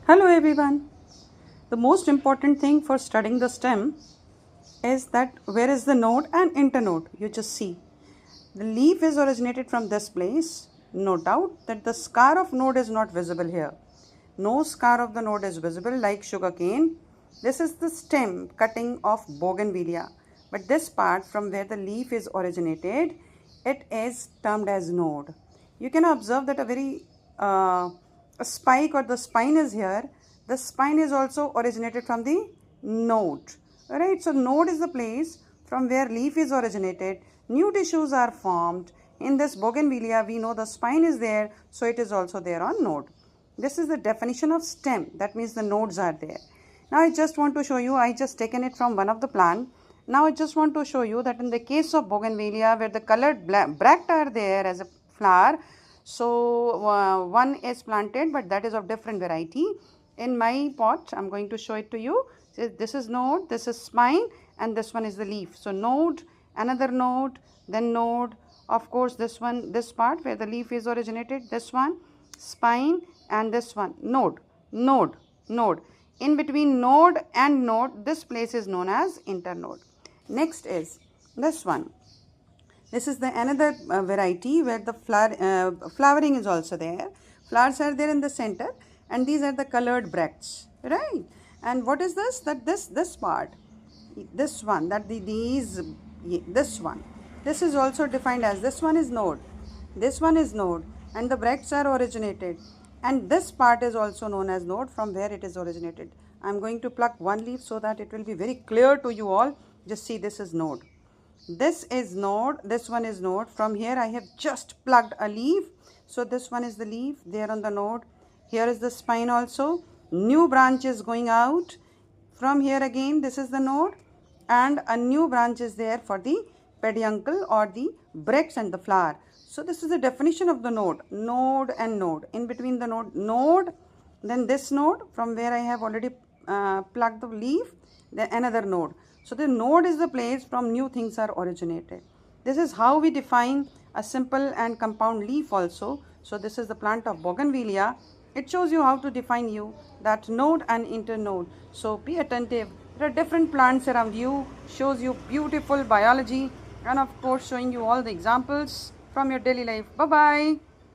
Hello everyone. The most important thing for studying the stem is that where is the node and internode. You just see. The leaf is originated from this place. No doubt that the scar of node is not visible here. No scar of the node is visible like sugarcane. This is the stem cutting of bougainvillea. But this part from where the leaf is originated, it is termed as node. You can observe that a spike or the spine is here. The spine is also originated from the node. Alright, so node is the place from where leaf is originated. New tissues are formed. In this bougainvillea, we know the spine is there, so it is also there on node. This is the definition of stem. That means the nodes are there. Now I just want to show you, I just taken it from one of the plant. Now I just want to show you that in the case of bougainvillea, where the colored bract are there as a flower, so one is planted, but that is of different variety. In my pot, I'm going to show it to you. This is node, this is spine, and this one is the leaf. So node, another node, then node. Of course, this one, this part where the leaf is originated, this one, spine, and this one, node, node, node. In between node and node, this place is known as internode. Next is this one. This is the another variety where the flowering is also there. Flowers are there in the center, and these are the colored bracts, right? And what is this? That this part, this one, that this one. This is also defined as, this one is node, this one is node, and the bracts are originated. And this part is also known as node from where it is originated. I am going to pluck one leaf so that it will be very clear to you all. Just see, this is node. This is node, this one is node. From here I have just plucked a leaf. So this one is the leaf there on the node. Here is the spine also. New branch is going out. From here again, this is the node. And a new branch is there for the peduncle or the bracts and the flower. So this is the definition of the node. Node and node. In between the node, then this node from where I have already plucked the leaf, then another node. So the node is the place from new things are originated. This is how we define a simple and compound leaf also. So this is the plant of bougainvillea. It shows you how to define you that node and internode. So be attentive. There are different plants around you. Shows you beautiful biology, and of course showing you all the examples from your daily life. Bye-bye.